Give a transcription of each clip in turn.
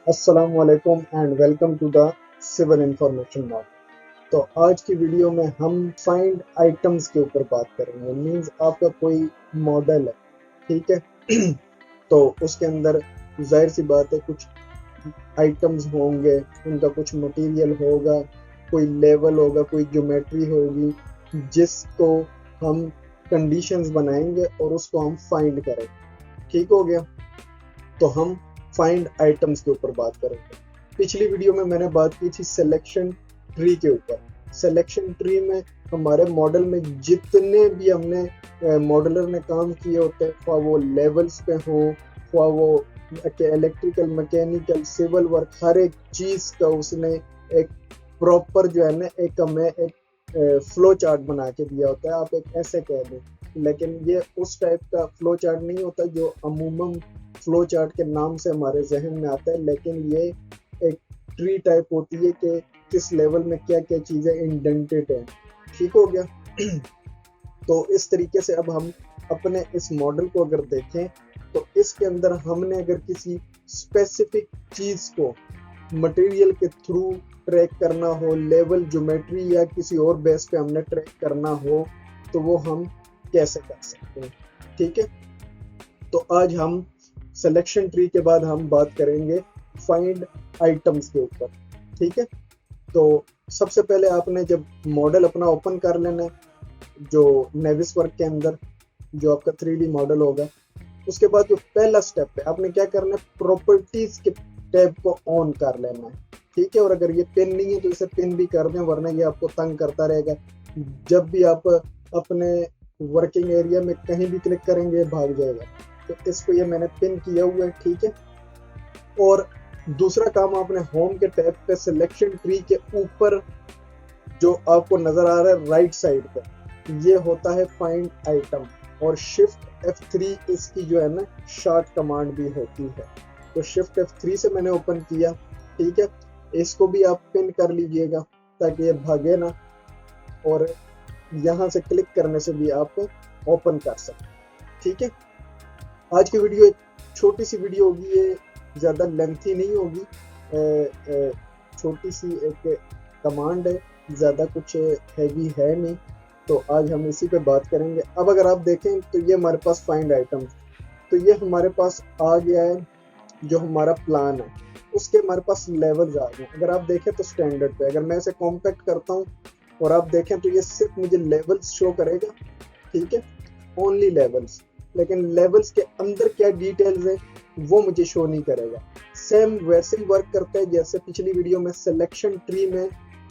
अस्सलामुअलैकुम and welcome to the civil information mod. तो आज की वीडियो में हम फाइंड आइटम्स के ऊपर बात करेंगे। मींस आपका कोई मॉडल है, ठीक है। तो उसके अंदर जाहिर सी बात है कुछ आइटम्स होंगे, उनका कुछ मटेरियल होगा, कोई लेवल होगा, कोई ज्योमेट्री होगी जिसको हम कंडीशंस बनाएंगे और उसको हम फाइंड करेंगे। ठीक हो गया। तो हम फाइंड आइटम्स के ऊपर बात करेंगे। पिछली वीडियो में मैंने बात की थी सिलेक्शन ट्री के ऊपर। सिलेक्शन ट्री में हमारे मॉडल में जितने भी हमने मॉडलर ने काम किए होते हैं, ख्वाह वो लेवल्स पे हो, ख्वाह वो इलेक्ट्रिकल, मैकेनिकल, सिविल वर्क, हर एक चीज का उसने एक प्रॉपर जो है ना एक हमें एक फ्लो चार्ट बना के दिया होता है। आप एक ऐसे कह दें, लेकिन ये उस टाइप का फ्लो चार्ट नहीं होता जो अमूमन फ्लो चार्ट के नाम से हमारे जहन में आता है, लेकिन ये एक ट्री टाइप होती है कि किस लेवल में क्या क्या चीजें इंडेंटेड है। ठीक हो गया। तो इस तरीके से अब हम अपने इस मॉडल को अगर देखें तो इसके अंदर हमने अगर किसी स्पेसिफिक चीज को मटेरियल के थ्रू ट्रैक करना हो, लेवल, ज्योमेट्री या किसी और बेस पे हमने ट्रैक करना हो, तो वो हम कैसे कर सकते हैं। ठीक है। तो आज हम सिलेक्शन ट्री के बाद हम बात करेंगे फाइंड आइटम्स के ऊपर। ठीक है। तो सबसे पहले आपने जब मॉडल अपना ओपन कर लेना है, जो नेविस वर्क के अंदर जो आपका 3D मॉडल होगा, उसके बाद जो पहला स्टेप है आपने क्या करना है, प्रॉपर्टीज के टैब को ऑन कर लेना है। ठीक है। और अगर ये पिन नहीं है तो इसे पिन भी कर दें, वरना ये आपको तंग करता रहेगा। जब भी आप अपने वर्किंग एरिया में कहीं भी क्लिक करेंगे भाग जाएगा। तो इसको ये मैंने पिन किया हुआ है। ठीक है। और दूसरा काम आपने होम के टैब पे सिलेक्शन ट्री के ऊपर जो आपको नजर आ रहा है राइट साइड पे, ये होता है फाइंड आइटम। और शिफ्ट F3 इसकी जो है ना शॉर्ट कमांड भी होती है। तो शिफ्ट F3 से मैंने ओपन किया। ठीक है। इसको भी आप पिन कर लीजिएगा ताकि ये भागे ना, और यहाँ से क्लिक करने से भी आप ओपन कर सकते। ठीक है। आज की वीडियो एक छोटी सी वीडियो होगी, ये ज़्यादा लेंथी नहीं होगी। छोटी सी एक कमांड है, ज़्यादा कुछ हैवी है नहीं। तो आज हम इसी पे बात करेंगे। अब अगर आप देखें तो ये हमारे पास फाइंड आइटम, तो ये हमारे पास आ गया है। जो हमारा प्लान है उसके हमारे पास लेवल्स आ गए। अगर आप देखें तो स्टैंडर्ड पे अगर मैं इसे कॉम्पैक्ट करता हूँ और आप देखें तो ये सिर्फ मुझे लेवल्स शो करेगा। ठीक है। Only levels. लेकिन लेवल्स के अंदर क्या डिटेल्स है वो मुझे शो नहीं करेगा। सेम वैसे ही वर्क करता है जैसे पिछली वीडियो में सिलेक्शन ट्री में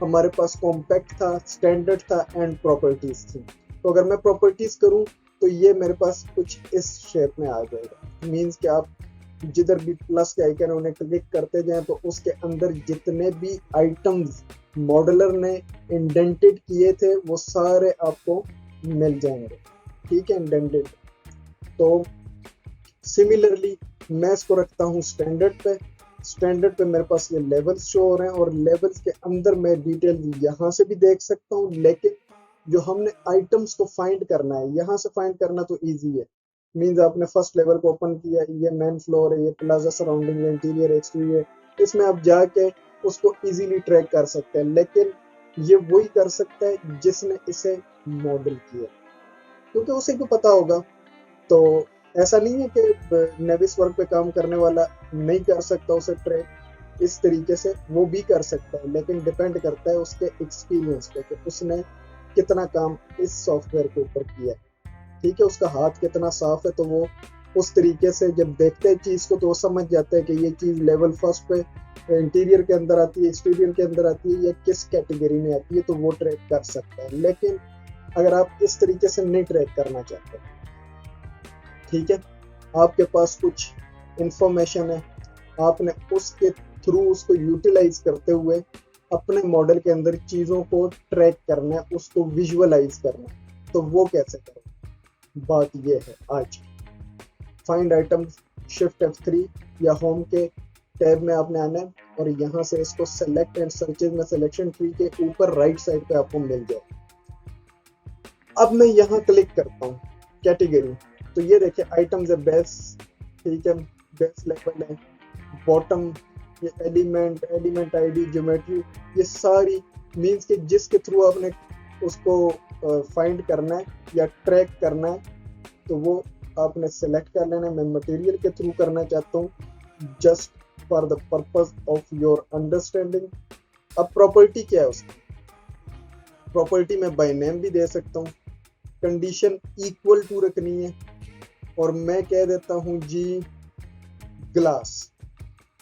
हमारे पास कॉम्पैक्ट था, स्टैंडर्ड था एंड प्रॉपर्टीज थी। तो अगर मैं प्रॉपर्टीज करूं तो ये मेरे पास कुछ इस शेप में आ जाएगा। मींस कि आप जिधर भी प्लस के आइकन उन्हें क्लिक करते जाएं तो उसके अंदर जितने भी आइटम्स मॉडलर ने इंडेंटेड किए थे वो सारे आपको मिल जाएंगे। ठीक है। इंडेंटेड। तो सिमिलरली मैं इसको रखता हूँ स्टैंडर्ड पे। स्टैंडर्ड पे मेरे पास ये लेवल्स शो हो रहे हैं और लेवल्स के अंदर मैं डिटेल यहाँ से भी देख सकता हूँ, लेकिन जो हमने आइटम्स को फाइंड करना है यहाँ से फाइंड करना तो इजी है। मींस आपने फर्स्ट लेवल को ओपन किया, ये मेन फ्लोर है, ये प्लाजा सराउंडिंग, इंटीरियर, एक्सटीरियर, इसमें आप जाके उसको इजीली ट्रैक कर सकते हैं। लेकिन ये वही कर सकता है जिसने इसे मॉडल किया, क्योंकि उसे को पता होगा। तो ऐसा नहीं है कि नेविस वर्क पे काम करने वाला नहीं कर सकता उसे ट्रैक इस तरीके से, वो भी कर सकता है, लेकिन डिपेंड करता है उसके एक्सपीरियंस पे कि उसने कितना काम इस सॉफ्टवेयर के ऊपर किया है। ठीक है। उसका हाथ कितना साफ है, तो वो उस तरीके से जब देखते हैं चीज को तो वो समझ जाता है कि ये चीज लेवल फर्स्ट पे इंटीरियर के अंदर आती है, एक्सटीरियर के अंदर आती है, या किस कैटेगरी में आती है, तो वो ट्रैक कर सकता है। लेकिन अगर आप इस तरीके से नहीं ट्रैक करना चाहते, ठीक है, आपके पास कुछ इंफॉर्मेशन है, आपने उसके थ्रू उसको यूटिलाइज करते हुए अपने मॉडल के अंदर चीज़ों को ट्रैक करना है, उसको विजुअलाइज करना है, तो वो कैसे करें, बात ये है आज। फाइंड आइटम, शिफ्ट F3 या होम के टैब में आपने आना है और यहाँ से इसको सेलेक्ट एंड सर्चेज में सिलेक्शन ट्री के ऊपर राइट साइड पे आपको मिल जाए। अब मैं यहाँ क्लिक करता हूँ कैटेगरी, तो ये देखिए आइटम्स है बेस। ठीक है। बेस लेवल है, बॉटम ये एलिमेंट आईडी, ज्योमेट्री, ये सारी मीन्स के जिसके थ्रू आपने उसको फाइंड करना है या ट्रैक करना है, तो वो आपने सेलेक्ट कर लेना है। मैं मटेरियल के थ्रू करना चाहता हूँ just for the purpose of your understanding. अब प्रॉपर्टी क्या है उसकी? प्रॉपर्टी में बाय नेम भी दे सकता हूँ, कंडीशन इक्वल टू रखनी है, और मैं कह देता हूँ जी ग्लास।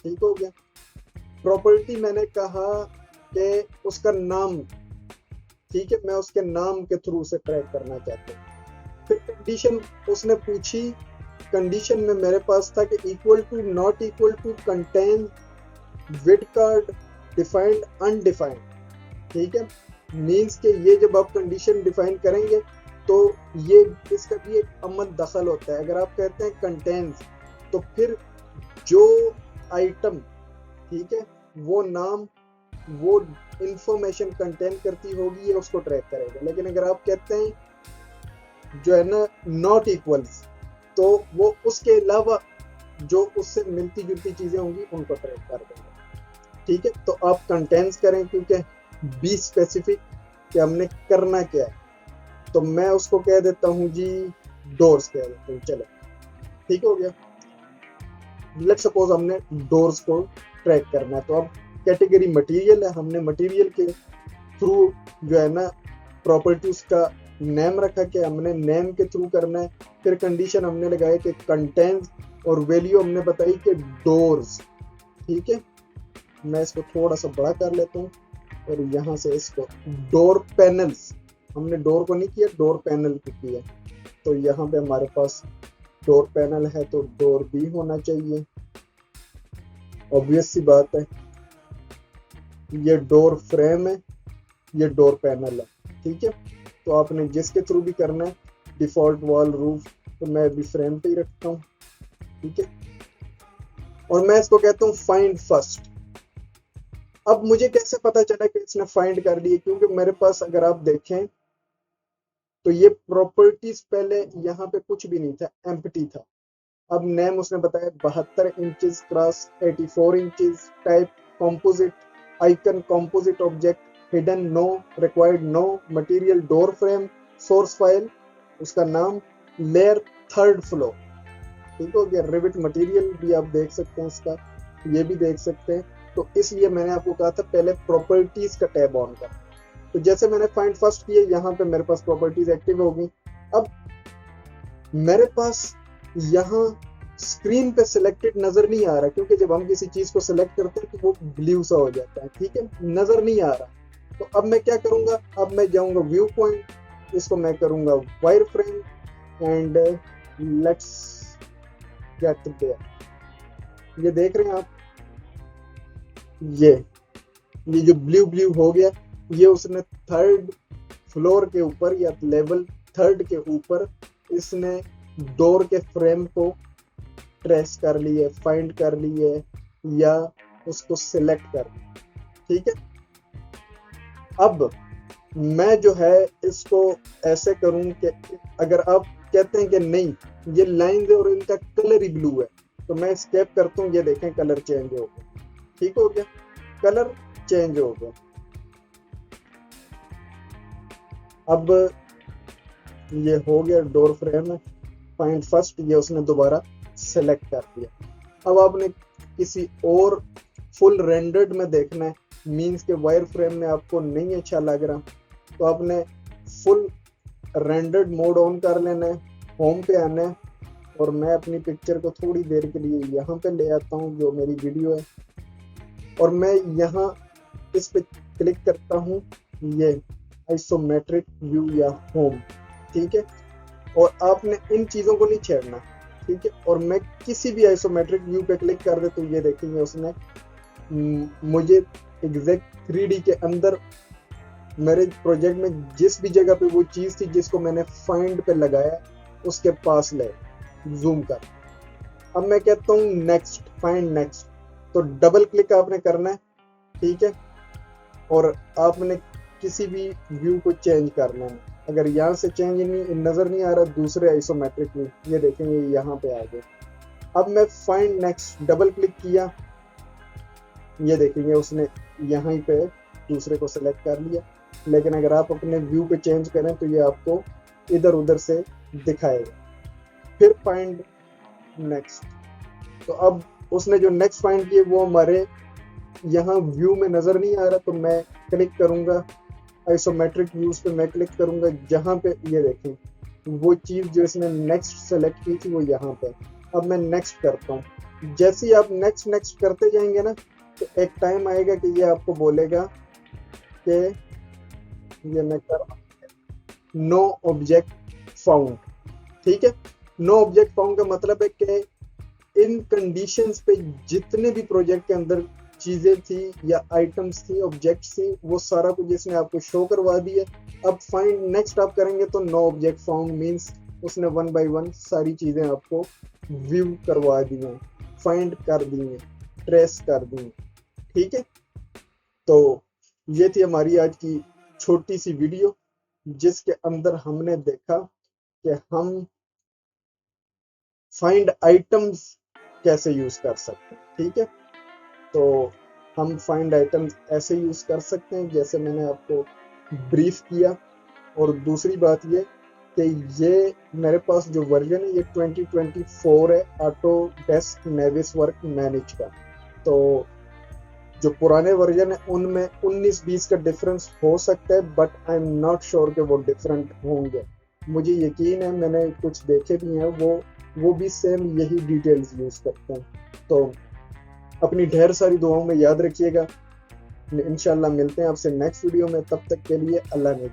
ठीक हो गया। प्रॉपर्टी मैंने कहा कि उसका नाम, ठीक है, मैं उसके नाम के थ्रू से ट्रैक करना चाहता हूँ। फिर कंडीशन उसने पूछी, कंडीशन में मेरे पास था कि equal to, not equal to, contain, with card, defined, undefined. ठीक है, मीन्स के ये जब आप कंडीशन डिफाइन करेंगे तो ये इसका भी एक अमल दखल होता है। अगर आप कहते हैं कंटेन्स, तो फिर जो आइटम, ठीक है, वो नाम, वो इंफॉर्मेशन कंटेन करती होगी, ये उसको ट्रैक करेगा। लेकिन अगर आप कहते हैं जो है ना नॉट इक्वल्स, तो वो उसके अलावा जो उससे मिलती जुलती चीजें होंगी उनको ट्रैक कर देगा। ठीक है, तो आप कंटेंट्स करें, क्योंकि बी स्पेसिफिक कि हमने करना क्या है। तो मैं उसको कह देता हूँ जी डोर्स कह देता हूँ। चलो ठीक हो गया। लेट्स सपोज हमने डोर्स को ट्रैक करना है, तो अब कैटेगरी मटेरियल है, हमने मटेरियल के थ्रू जो है ना प्रॉपर्टीज का नेम रखा कि हमने नेम के थ्रू करना है। फिर कंडीशन हमने लगाया कि कंटेंट्स, और वैल्यू हमने बताई कि डोर्स। ठीक है, मैं इसको थोड़ा सा बड़ा कर लेता हूँ और यहाँ से इसको डोर पैनल्स, हमने डोर को नहीं किया, डोर पैनल को किया। तो यहाँ पे हमारे पास डोर पैनल है, तो डोर भी होना चाहिए, ऑब्वियस सी बात है। ये डोर फ्रेम है, ये डोर पैनल है। ठीक है, तो आपने जिसके थ्रू भी करना है, डिफॉल्ट वॉल रूफ, तो मैं अभी फ्रेम पे ही रखता हूँ। ठीक है, और मैं इसको कहता हूँ फाइंड फर्स्ट। अब मुझे कैसे पता चला कि इसने फाइंड कर ली? क्योंकि मेरे पास अगर आप देखें तो ये प्रॉपर्टीज पहले यहाँ पे कुछ भी नहीं था, एम्प्टी था। अब नेम उसने बताया 72 inches cross 84 inches, type composite, icon composite object, hidden no, required no, material door frame, source file, उसका नाम, लेयर थर्ड फ्लोर। ठीक हो गया। रिविट मटेरियल भी आप देख सकते हैं, इसका ये भी देख सकते हैं। तो इसलिए मैंने आपको कहा था पहले प्रॉपर्टीज का टैब ऑन कर। तो जैसे मैंने फाइंड फर्स्ट किया, यहाँ पे मेरे पास प्रॉपर्टीज एक्टिव होगी। अब मेरे पास यहाँ स्क्रीन पे सिलेक्टेड नजर नहीं आ रहा, क्योंकि जब हम किसी चीज को सिलेक्ट करते हैं तो वो ब्लू सा हो जाता है। ठीक है, नजर नहीं आ रहा। तो अब मैं क्या करूंगा, अब मैं जाऊंगा व्यू पॉइंट, इसको मैं करूंगा wire frame, and let's get there. ये देख रहे हैं आप, ये जो ब्लू ब्लू हो गया, ये उसने थर्ड फ्लोर के ऊपर या लेवल थर्ड के ऊपर इसने डोर के फ्रेम को ट्रेस कर लिए, फाइंड कर लिए, या उसको सिलेक्ट कर लिया। ठीक है, अब मैं जो है इसको ऐसे करूं कि अगर आप कहते हैं कि नहीं ये लाइन है और इनका कलर ही ब्लू है, तो मैं स्केप करता हूं, ये देखें कलर चेंज हो गया। ठीक हो गया, कलर चेंज हो गया। अब ये हो गया डोर फ्रेम है, फाइंड फर्स्ट, ये उसने दोबारा सेलेक्ट कर दिया। अब आपने किसी और फुल रेंडर्ड में देखना है, मींस के वायर फ्रेम में आपको नहीं अच्छा लग रहा, तो आपने फुल रेंडर्ड मोड ऑन कर लेना है, होम पे आना है, और मैं अपनी पिक्चर को थोड़ी देर के लिए यहाँ पे ले आता हूँ जो मेरी वीडियो है, और मैं यहाँ इस पे क्लिक करता हूँ, ये आइसोमेट्रिक व्यू या होम। ठीक है, और आपने इन चीज़ों को नहीं छेड़ना। ठीक है, और मैं किसी भी आइसोमेट्रिक व्यू पे क्लिक कर दे तो ये देखेंगे उसने मुझे एग्जैक्ट 3D के अंदर मेरे प्रोजेक्ट में जिस भी जगह पे वो चीज़ थी जिसको मैंने फाइंड पे लगाया उसके पास ले जूम कर। अब मैं कहता हूँ नेक्स्ट, फाइंड नेक्स्ट, तो डबल क्लिक आपने करना है। ठीक है, और आपने किसी भी व्यू को चेंज करना है। अगर यहाँ से चेंज नहीं नजर नहीं आ रहा, दूसरे आइसोमेट्रिक व्यू, ये देखेंगे यहाँ पे आ गए। अब मैं फाइंड नेक्स्ट डबल क्लिक किया, ये देखेंगे उसने यहाँ पे दूसरे को सेलेक्ट कर लिया, लेकिन अगर आप अपने व्यू पे चेंज करें तो ये आपको इधर उधर से दिखाएगा। फिर फाइंड नेक्स्ट, तो अब उसने जो नेक्स्ट फाइंड किए वो हमारे यहाँ व्यू में नजर नहीं आ रहा, तो मैं क्लिक करूंगा आइसोमेट्रिक व्यूज पे, मैं क्लिक करूंगा जहां पे ये देखें वो चीज जो इसने नेक्स्ट सेलेक्ट की थी वो यहाँ पे। अब मैं नेक्स्ट करता हूँ, जैसे ही आप नेक्स्ट नेक्स्ट करते जाएंगे ना तो एक टाइम आएगा कि ये आपको बोलेगा कि ये मैं कर नो ऑब्जेक्ट फाउंड। ठीक है, नो ऑब्जेक्ट फाउंड का मतलब है कि इन कंडीशंस पे जितने भी प्रोजेक्ट के अंदर चीजें थी या आइटम्स थी, ऑब्जेक्ट्स थी, वो सारा कुछ इसने आपको शो करवा दिया। अब फाइंड नेक्स्ट आप करेंगे तो नो ऑब्जेक्ट फाउंड मींस उसने 1 बाय 1 सारी चीजें आपको व्यू करवा दी हैं, फाइंड कर दी हैं, ट्रेस कर दी हैं। ठीक है, तो ये थी हमारी आज की छोटी सी वीडियो जिसके अंदर हमने देखा कि हम फाइंड आइटम्स कैसे यूज कर सकते हैं। ठीक है, तो हम फाइंड आइटम्स ऐसे यूज कर सकते हैं जैसे मैंने आपको ब्रीफ किया। और दूसरी बात ये कि ये मेरे पास जो वर्जन है ये 2024 है ऑटोडेस्क नेविस वर्क मैनेज का। तो जो पुराने वर्जन है उनमें 19-20 का डिफरेंस हो सकता है, but I am not sure कि वो डिफरेंट होंगे। मुझे यकीन है, मैंने कुछ देखे भी हैं, वो भी सेम यही डिटेल्स यूज करते हैं। तो अपनी ढेर सारी दुआओं में याद रखिएगा। इंशाल्लाह मिलते हैं आपसे नेक्स्ट वीडियो में, तब तक के लिए अल्लाह ने